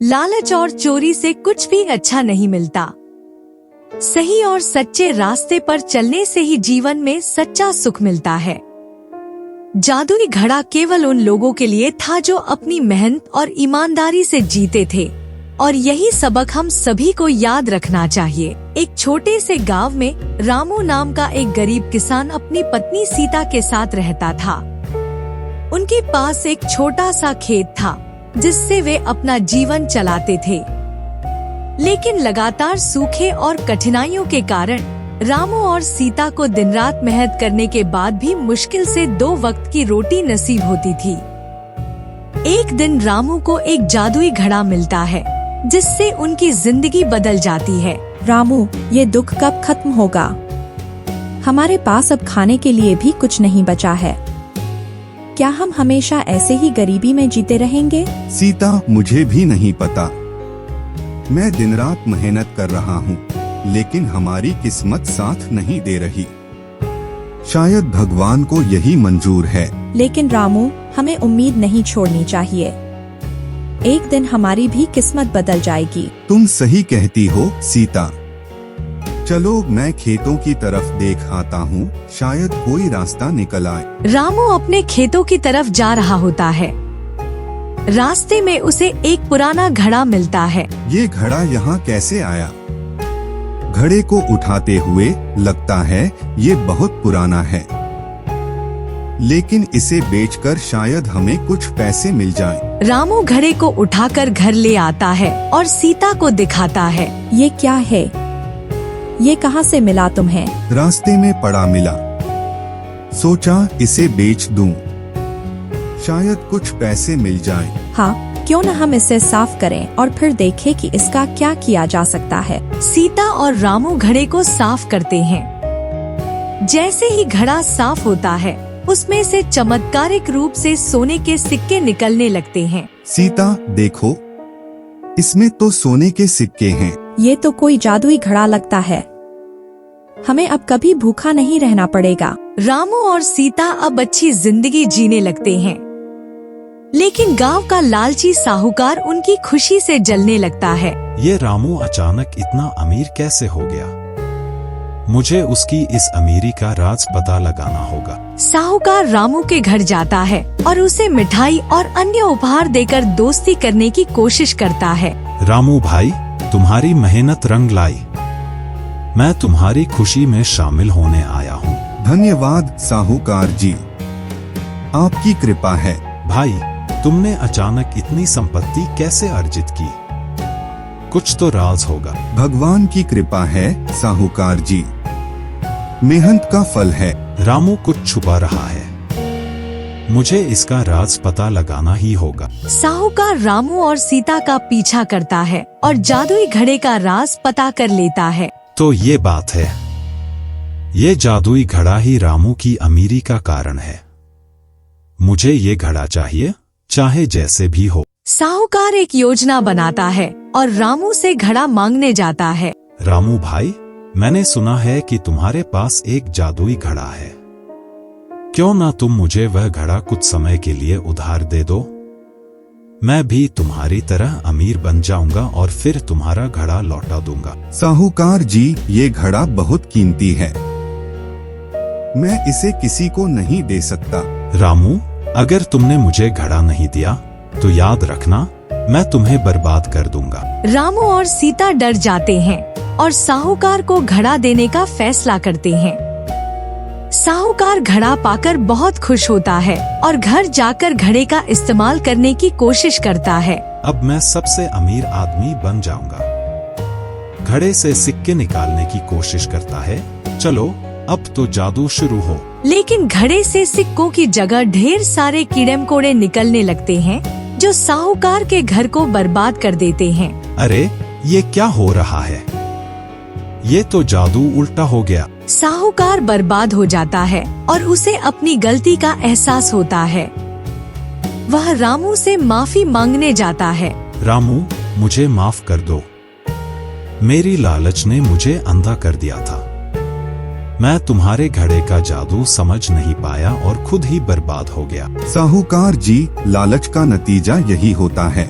लालच और चोरी से कुछ भी अच्छा नहीं मिलता। सही और सच्चे रास्ते पर चलने से ही जीवन में सच्चा सुख मिलता है। जादुई घड़ा केवल उन लोगों के लिए था जो अपनी मेहनत और ईमानदारी से जीते थे, और यही सबक हम सभी को याद रखना चाहिए। एक छोटे से गांव में रामू नाम का एक गरीब किसान अपनी पत्नी सीता के साथ रहता था। उनके पास एक छोटा सा खेत था जिससे वे अपना जीवन चलाते थे, लेकिन लगातार सूखे और कठिनाइयों के कारण रामू और सीता को दिन रात मेहनत करने के बाद भी मुश्किल से 2 वक्त की रोटी नसीब होती थी। एक दिन रामू को एक जादुई घड़ा मिलता है जिससे उनकी जिंदगी बदल जाती है। रामू, ये दुख कब खत्म होगा? हमारे पास अब खाने के लिए भी कुछ नहीं बचा है। क्या हम हमेशा ऐसे ही गरीबी में जीते रहेंगे? सीता, मुझे भी नहीं पता। मैं दिन रात मेहनत कर रहा हूँ, लेकिन हमारी किस्मत साथ नहीं दे रही। शायद भगवान को यही मंजूर है। लेकिन रामू, हमें उम्मीद नहीं छोड़नी चाहिए। एक दिन हमारी भी किस्मत बदल जाएगी। तुम सही कहती हो सीता। चलो, मैं खेतों की तरफ देख आता हूँ, शायद कोई रास्ता निकल आए। रामू अपने खेतों की तरफ जा रहा होता है। रास्ते में उसे एक पुराना घड़ा मिलता है। ये घड़ा यहाँ कैसे आया? घड़े को उठाते हुए लगता है ये बहुत पुराना है, लेकिन इसे बेचकर शायद हमें कुछ पैसे मिल जाएं। रामू घड़े को उठाकर घर ले आता है और सीता को दिखाता है। ये क्या है? ये कहाँ से मिला तुम्हें? रास्ते में पड़ा मिला, सोचा इसे बेच दूं, शायद कुछ पैसे मिल जाएं। हाँ, क्यों न हम इसे साफ करें और फिर देखें कि इसका क्या किया जा सकता है। सीता और रामू घड़े को साफ करते हैं। जैसे ही घड़ा साफ होता है, उसमें से चमत्कारिक रूप से सोने के सिक्के निकलने लगते हैं। सीता, देखो, इसमें तो सोने के सिक्के हैं। ये तो कोई जादुई घड़ा लगता है। हमें अब कभी भूखा नहीं रहना पड़ेगा। रामू और सीता अब अच्छी जिंदगी जीने लगते हैं, लेकिन गांव का लालची साहूकार उनकी खुशी से जलने लगता है। ये रामू अचानक इतना अमीर कैसे हो गया? मुझे उसकी इस अमीरी का राज पता लगाना होगा। साहूकार रामू के घर जाता है और उसे मिठाई और अन्य उपहार देकर दोस्ती करने की कोशिश करता है। रामू भाई, तुम्हारी मेहनत रंग लाई। मैं तुम्हारी खुशी में शामिल होने आया हूँ। धन्यवाद साहूकार जी, आपकी कृपा है। भाई, तुमने अचानक इतनी संपत्ति कैसे अर्जित की? कुछ तो राज होगा। भगवान की कृपा है साहूकार जी, मेहनत का फल है। रामू कुछ छुपा रहा है, मुझे इसका राज पता लगाना ही होगा। साहूकार रामू और सीता का पीछा करता है और जादुई घड़े का राज पता कर लेता है। तो ये बात है, ये जादुई घड़ा ही रामू की अमीरी का कारण है। मुझे ये घड़ा चाहिए, चाहे जैसे भी हो। साहूकार एक योजना बनाता है और रामू से घड़ा मांगने जाता है। रामू भाई, मैंने सुना है कि तुम्हारे पास एक जादुई घड़ा है। क्यों ना तुम मुझे वह घड़ा कुछ समय के लिए उधार दे दो? मैं भी तुम्हारी तरह अमीर बन जाऊंगा और फिर तुम्हारा घड़ा लौटा दूंगा। साहूकार जी, ये घड़ा बहुत कीमती है, मैं इसे किसी को नहीं दे सकता। रामू, अगर तुमने मुझे घड़ा नहीं दिया तो याद रखना, मैं तुम्हें बर्बाद कर दूंगा। रामू और सीता डर जाते हैं और साहूकार को घड़ा देने का फैसला करते हैं। साहूकार घड़ा पाकर बहुत खुश होता है और घर जाकर घड़े का इस्तेमाल करने की कोशिश करता है। अब मैं सबसे अमीर आदमी बन जाऊंगा। घड़े से सिक्के निकालने की कोशिश करता है। चलो, अब तो जादू शुरू हो। लेकिन घड़े से सिक्कों की जगह ढेर सारे कीड़े मकोड़े निकलने लगते हैं जो साहूकार के घर को बर्बाद कर देते हैं। अरे, ये क्या हो रहा है? ये तो जादू उल्टा हो गया। साहूकार बर्बाद हो जाता है और उसे अपनी गलती का एहसास होता है। वह रामू से माफी मांगने जाता है। रामू, मुझे माफ कर दो। मेरी लालच ने मुझे अंधा कर दिया था। मैं तुम्हारे घड़े का जादू समझ नहीं पाया और खुद ही बर्बाद हो गया। साहूकार जी, लालच का नतीजा यही होता है।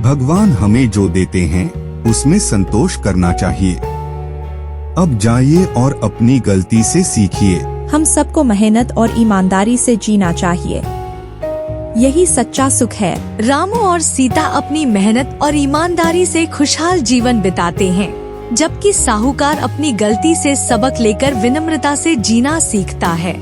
भगवान हमें जो देते हैं उसमें संतोष करना चाहिए। अब जाइए और अपनी गलती से सीखिए। हम सबको मेहनत और ईमानदारी से जीना चाहिए, यही सच्चा सुख है। रामू और सीता अपनी मेहनत और ईमानदारी से खुशहाल जीवन बिताते हैं, जबकि साहूकार अपनी गलती से सबक लेकर विनम्रता से जीना सीखता है।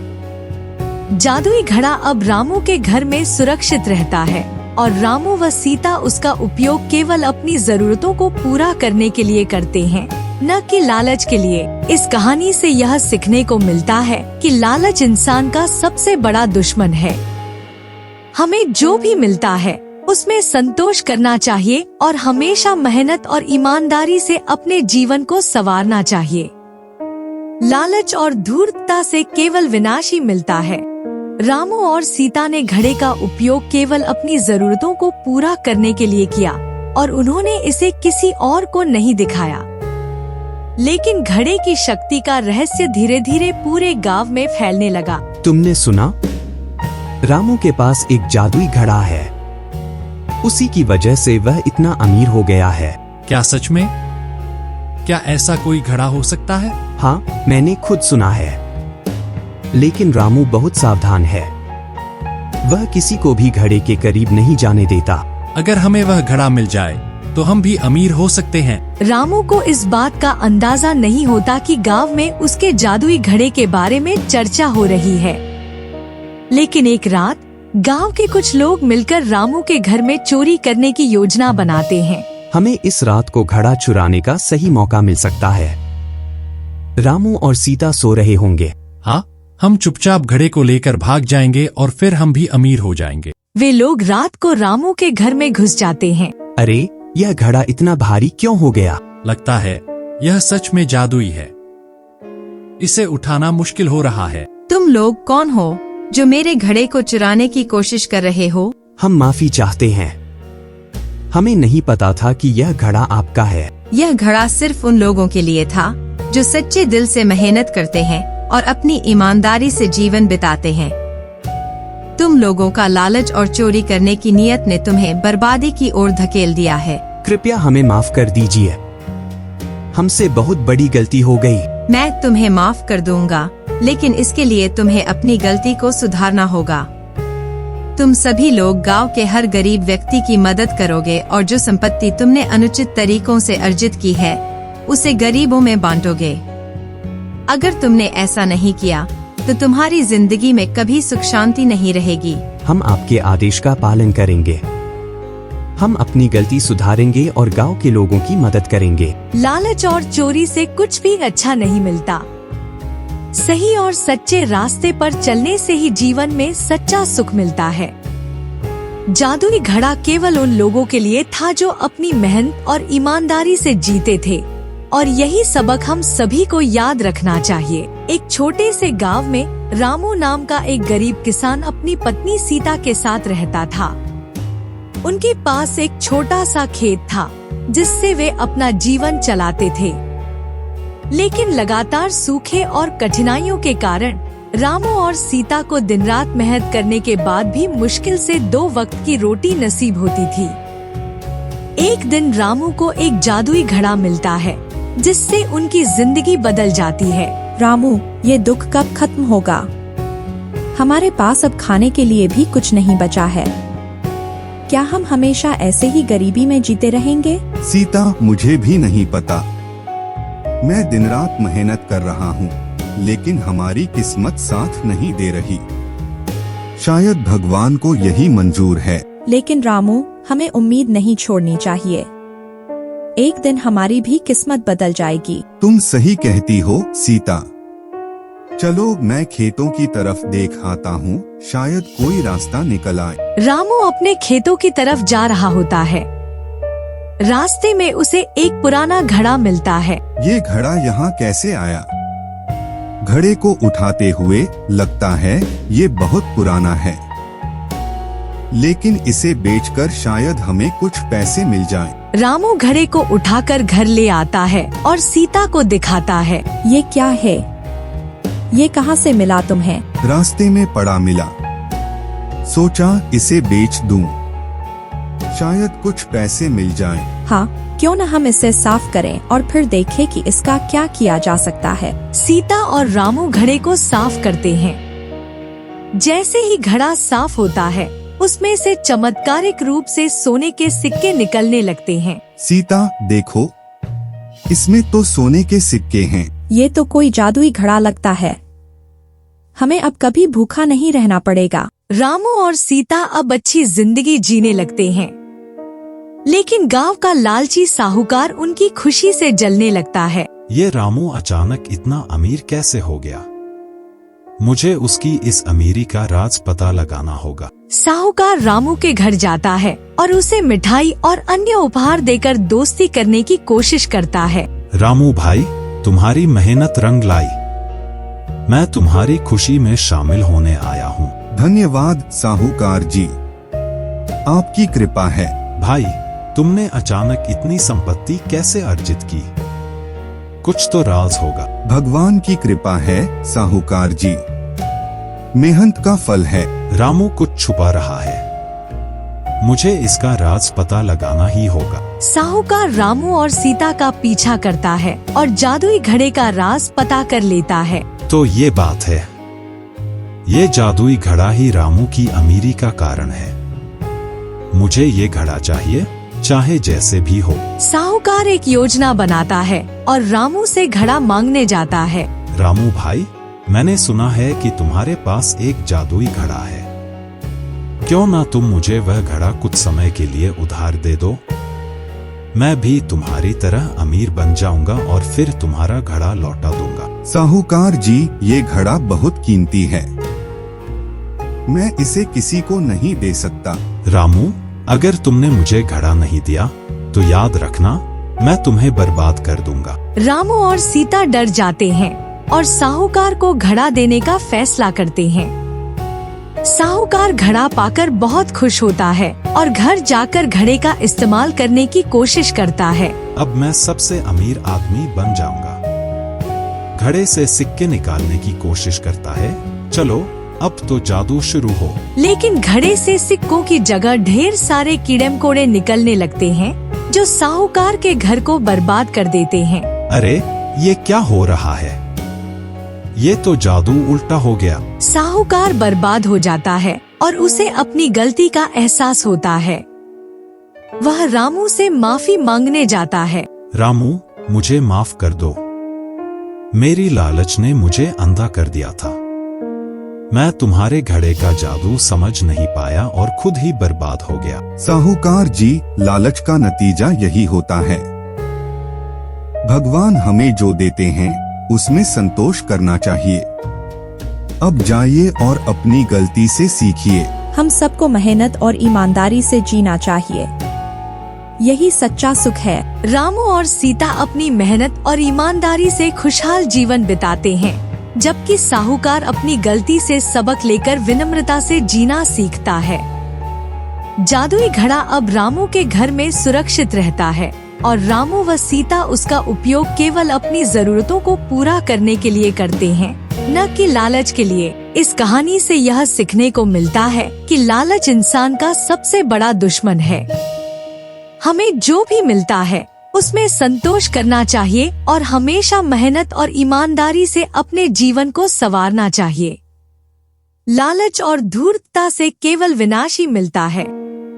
जादुई घड़ा अब रामू के घर में सुरक्षित रहता है और रामू व सीता उसका उपयोग केवल अपनी जरूरतों को पूरा करने के लिए करते हैं, न कि लालच के लिए। इस कहानी से यह सीखने को मिलता है कि लालच इंसान का सबसे बड़ा दुश्मन है। हमें जो भी मिलता है उसमें संतोष करना चाहिए और हमेशा मेहनत और ईमानदारी से अपने जीवन को संवारना चाहिए। लालच और धूर्तता से केवल विनाश ही मिलता है। रामू और सीता ने घड़े का उपयोग केवल अपनी जरूरतों को पूरा करने के लिए किया और उन्होंने इसे किसी और को नहीं दिखाया। लेकिन घड़े की शक्ति का रहस्य धीरे धीरे पूरे गांव में फैलने लगा। तुमने सुना? रामू के पास एक जादुई घड़ा है, उसी की वजह से वह इतना अमीर हो गया है। क्या सच में? क्या ऐसा कोई घड़ा हो सकता है? हाँ, मैंने खुद सुना है। लेकिन रामू बहुत सावधान है, वह किसी को भी घड़े के करीब नहीं जाने देता। अगर हमें वह घड़ा मिल जाए तो हम भी अमीर हो सकते हैं। रामू को इस बात का अंदाजा नहीं होता कि गांव में उसके जादुई घड़े के बारे में चर्चा हो रही है। लेकिन एक रात गांव के कुछ लोग मिलकर रामू के घर में चोरी करने की योजना बनाते हैं। हमें इस रात को घड़ा चुराने का सही मौका मिल सकता है। रामू और सीता सो रहे होंगे। हाँ, हम चुपचाप घड़े को लेकर भाग जाएंगे और फिर हम भी अमीर हो जाएंगे। वे लोग रात को रामू के घर में घुस जाते हैं। अरे, यह घड़ा इतना भारी क्यों हो गया? लगता है यह सच में जादुई है, इसे उठाना मुश्किल हो रहा है। तुम लोग कौन हो जो मेरे घड़े को चुराने की कोशिश कर रहे हो? हम माफी चाहते हैं, हमें नहीं पता था कि यह घड़ा आपका है। यह घड़ा सिर्फ उन लोगों के लिए था जो सच्चे दिल से मेहनत करते हैं और अपनी ईमानदारी से जीवन बिताते हैं। तुम लोगों का लालच और चोरी करने की नीयत ने तुम्हें बर्बादी की ओर धकेल दिया है। कृपया हमें माफ कर दीजिए, हमसे बहुत बड़ी गलती हो गई। मैं तुम्हें माफ कर दूंगा, लेकिन इसके लिए तुम्हें अपनी गलती को सुधारना होगा। तुम सभी लोग गांव के हर गरीब व्यक्ति की मदद करोगे और जो संपत्ति तुमने अनुचित तरीकों से अर्जित की है उसे गरीबों में बांटोगे। अगर तुमने ऐसा नहीं किया तो तुम्हारी जिंदगी में कभी सुख शांति नहीं रहेगी। हम आपके आदेश का पालन करेंगे, हम अपनी गलती सुधारेंगे और गांव के लोगों की मदद करेंगे। लालच और चोरी से कुछ भी अच्छा नहीं मिलता। सही और सच्चे रास्ते पर चलने से ही जीवन में सच्चा सुख मिलता है। जादुई घड़ा केवल उन लोगों के लिए था जो अपनी मेहनत और ईमानदारी से जीते थे, और यही सबक हम सभी को याद रखना चाहिए। एक छोटे से गांव में रामू नाम का एक गरीब किसान अपनी पत्नी सीता के साथ रहता था। उनके पास एक छोटा सा खेत था जिससे वे अपना जीवन चलाते थे। लेकिन लगातार सूखे और कठिनाइयों के कारण रामू और सीता को दिन रात मेहनत करने के बाद भी मुश्किल से 2 वक्त की रोटी नसीब होती थी। एक दिन रामू को एक जादुई घड़ा मिलता है जिससे उनकी जिंदगी बदल जाती है। रामू, ये दुख कब खत्म होगा? हमारे पास अब खाने के लिए भी कुछ नहीं बचा है। क्या हम हमेशा ऐसे ही गरीबी में जीते रहेंगे? सीता, मुझे भी नहीं पता। मैं दिन रात मेहनत कर रहा हूँ, लेकिन हमारी किस्मत साथ नहीं दे रही। शायद भगवान को यही मंजूर है। लेकिन रामू, हमें उम्मीद नहीं छोड़नी चाहिए। एक दिन हमारी भी किस्मत बदल जाएगी। तुम सही कहती हो सीता। चलो मैं खेतों की तरफ देख आता हूँ, शायद कोई रास्ता निकल आए। रामू अपने खेतों की तरफ जा रहा होता है। रास्ते में उसे एक पुराना घड़ा मिलता है। ये घड़ा यहाँ कैसे आया? घड़े को उठाते हुए लगता है ये बहुत पुराना है, लेकिन इसे बेचकर शायद हमें कुछ पैसे मिल जाएं। रामू घड़े को उठाकर घर ले आता है और सीता को दिखाता है। ये क्या है? ये कहाँ से मिला तुम्हें? रास्ते में पड़ा मिला, सोचा इसे बेच दूं, शायद कुछ पैसे मिल जाएं। हाँ, क्यों न हम इसे साफ करें और फिर देखें कि इसका क्या किया जा सकता है। सीता और रामू घड़े को साफ करते हैं। जैसे ही घड़ा साफ होता है, उसमें से चमत्कारिक रूप से सोने के सिक्के निकलने लगते हैं। सीता देखो, इसमें तो सोने के सिक्के हैं। ये तो कोई जादुई घड़ा लगता है। हमें अब कभी भूखा नहीं रहना पड़ेगा। रामू और सीता अब अच्छी जिंदगी जीने लगते हैं। लेकिन गांव का लालची साहूकार उनकी खुशी से जलने लगता है। ये रामू अचानक इतना अमीर कैसे हो गया? मुझे उसकी इस अमीरी का राज पता लगाना होगा। साहूकार रामू के घर जाता है और उसे मिठाई और अन्य उपहार देकर दोस्ती करने की कोशिश करता है। रामू भाई, तुम्हारी मेहनत रंग लाई। मैं तुम्हारी खुशी में शामिल होने आया हूँ। धन्यवाद साहूकार जी, आपकी कृपा है। भाई, तुमने अचानक इतनी संपत्ति कैसे अर्जित की? कुछ तो राज होगा। भगवान की कृपा है साहूकार जी, मेहनत का फल है। रामू कुछ छुपा रहा है। मुझे इसका राज पता लगाना ही होगा। साहूकार रामू और सीता का पीछा करता है और जादुई घड़े का राज पता कर लेता है। तो ये बात है, ये जादुई घड़ा ही रामू की अमीरी का कारण है। मुझे ये घड़ा चाहिए, चाहे जैसे भी हो। साहूकार एक योजना बनाता है और रामू से घड़ा मांगने जाता है। रामू भाई, मैंने सुना है कि तुम्हारे पास एक जादुई घड़ा है। क्यों ना तुम मुझे वह घड़ा कुछ समय के लिए उधार दे दो? मैं भी तुम्हारी तरह अमीर बन जाऊंगा और फिर तुम्हारा घड़ा लौटा दूंगा। साहूकार जी, ये घड़ा बहुत कीमती है, मैं इसे किसी को नहीं दे सकता। रामू, अगर तुमने मुझे घड़ा नहीं दिया तो याद रखना, मैं तुम्हें बर्बाद कर दूंगा। रामू और सीता डर जाते हैं और साहूकार को घड़ा देने का फैसला करते हैं। साहूकार घड़ा पाकर बहुत खुश होता है और घर जाकर घड़े का इस्तेमाल करने की कोशिश करता है। अब मैं सबसे अमीर आदमी बन जाऊंगा। घड़े से सिक्के निकालने की कोशिश करता है। चलो, अब तो जादू शुरू हो। लेकिन घड़े से सिक्कों की जगह ढेर सारे कीड़े मकोड़े निकलने लगते हैं, जो साहूकार के घर को बर्बाद कर देते हैं। अरे, ये क्या हो रहा है? ये तो जादू उल्टा हो गया। साहूकार बर्बाद हो जाता है और उसे अपनी गलती का एहसास होता है। वह रामू से माफी मांगने जाता है। रामू, मुझे माफ कर दो। मेरी लालच ने मुझे अंधा कर दिया था। मैं तुम्हारे घड़े का जादू समझ नहीं पाया और खुद ही बर्बाद हो गया। साहूकार जी, लालच का नतीजा यही होता है। भगवान हमें जो देते हैं उसमें संतोष करना चाहिए। अब जाइए और अपनी गलती से सीखिए। हम सबको मेहनत और ईमानदारी से जीना चाहिए। यही सच्चा सुख है। रामू और सीता अपनी मेहनत और ईमानदारी से खुशहाल जीवन बिताते हैं, जबकि साहूकार अपनी गलती से सबक लेकर विनम्रता से जीना सीखता है। जादुई घड़ा अब रामू के घर में सुरक्षित रहता है और रामू व सीता उसका उपयोग केवल अपनी जरूरतों को पूरा करने के लिए करते हैं, न कि लालच के लिए। इस कहानी से यह सीखने को मिलता है कि लालच इंसान का सबसे बड़ा दुश्मन है। हमें जो भी मिलता है उसमें संतोष करना चाहिए और हमेशा मेहनत और ईमानदारी से अपने जीवन को संवारना चाहिए। लालच और धूर्तता से केवल विनाश ही मिलता है।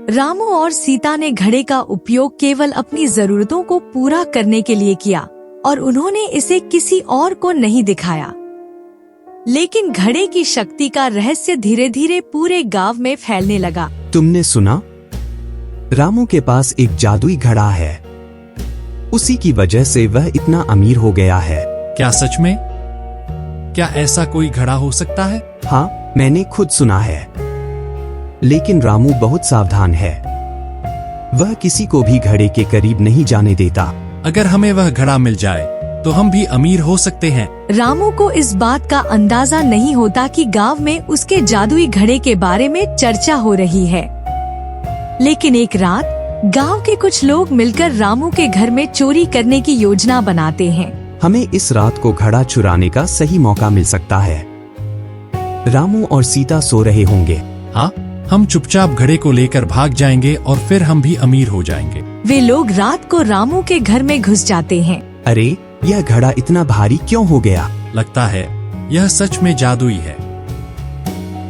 रामू और सीता ने घड़े का उपयोग केवल अपनी जरूरतों को पूरा करने के लिए किया और उन्होंने इसे किसी और को नहीं दिखाया। लेकिन घड़े की शक्ति का रहस्य धीरे धीरे पूरे गांव में फैलने लगा। तुमने सुना? रामू के पास एक जादुई घड़ा है। उसी की वजह से वह इतना अमीर हो गया है। क्या सच में? क्या ऐसा कोई घड़ा हो सकता है? हाँ, मैंने खुद सुना है। लेकिन रामू बहुत सावधान है। वह किसी को भी घड़े के करीब नहीं जाने देता। अगर हमें वह घड़ा मिल जाए तो हम भी अमीर हो सकते हैं। रामू को इस बात का अंदाजा नहीं होता कि गांव में उसके जादुई घड़े के बारे में चर्चा हो रही है। लेकिन एक रात गांव के कुछ लोग मिलकर रामू के घर में चोरी करने की योजना बनाते हैं। हमें इस रात को घड़ा चुराने का सही मौका मिल सकता है। रामू और सीता सो रहे होंगे। हाँ, हम चुपचाप घड़े को लेकर भाग जाएंगे और फिर हम भी अमीर हो जाएंगे। वे लोग रात को रामू के घर में घुस जाते हैं। अरे यह घड़ा इतना भारी क्यों हो गया? लगता है यह सच में जादुई है।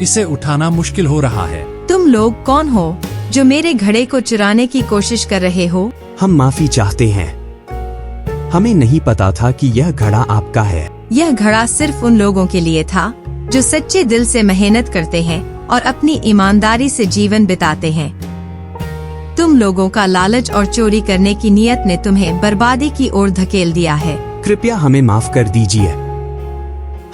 इसे उठाना मुश्किल हो रहा है। तुम लोग कौन हो जो मेरे घड़े को चुराने की कोशिश कर रहे हो? हम माफी चाहते हैं। हमें नहीं पता था कि यह घड़ा आपका है। यह घड़ा सिर्फ उन लोगों के लिए था जो सच्चे दिल से मेहनत करते हैं और अपनी ईमानदारी से जीवन बिताते हैं। तुम लोगों का लालच और चोरी करने की नीयत ने तुम्हें बर्बादी की ओर धकेल दिया है। कृपया हमें माफ कर दीजिए।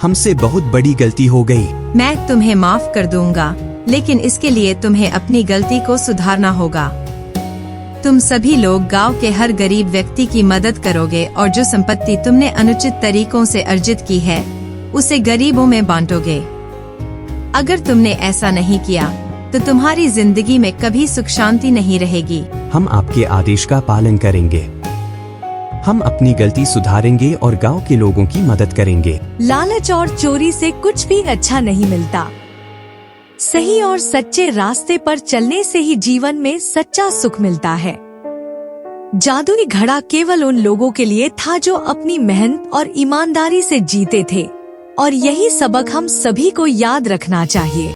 हमसे बहुत बड़ी गलती हो गई। मैं तुम्हें माफ कर दूंगा, लेकिन इसके लिए तुम्हें अपनी गलती को सुधारना होगा। तुम सभी लोग गांव के हर गरीब व्यक्ति की मदद करोगे और जो संपत्ति तुमने अनुचित तरीकों से अर्जित की है उसे गरीबों में बांटोगे। अगर तुमने ऐसा नहीं किया तो तुम्हारी जिंदगी में कभी सुख शांति नहीं रहेगी। हम आपके आदेश का पालन करेंगे। हम अपनी गलती सुधारेंगे और गांव के लोगों की मदद करेंगे। लालच और चोरी से कुछ भी अच्छा नहीं मिलता। सही और सच्चे रास्ते पर चलने से ही जीवन में सच्चा सुख मिलता है। जादुई घड़ा केवल उन लोगों के लिए था जो अपनी मेहनत और ईमानदारी से जीते थे, और यही सबक हम सभी को याद रखना चाहिए।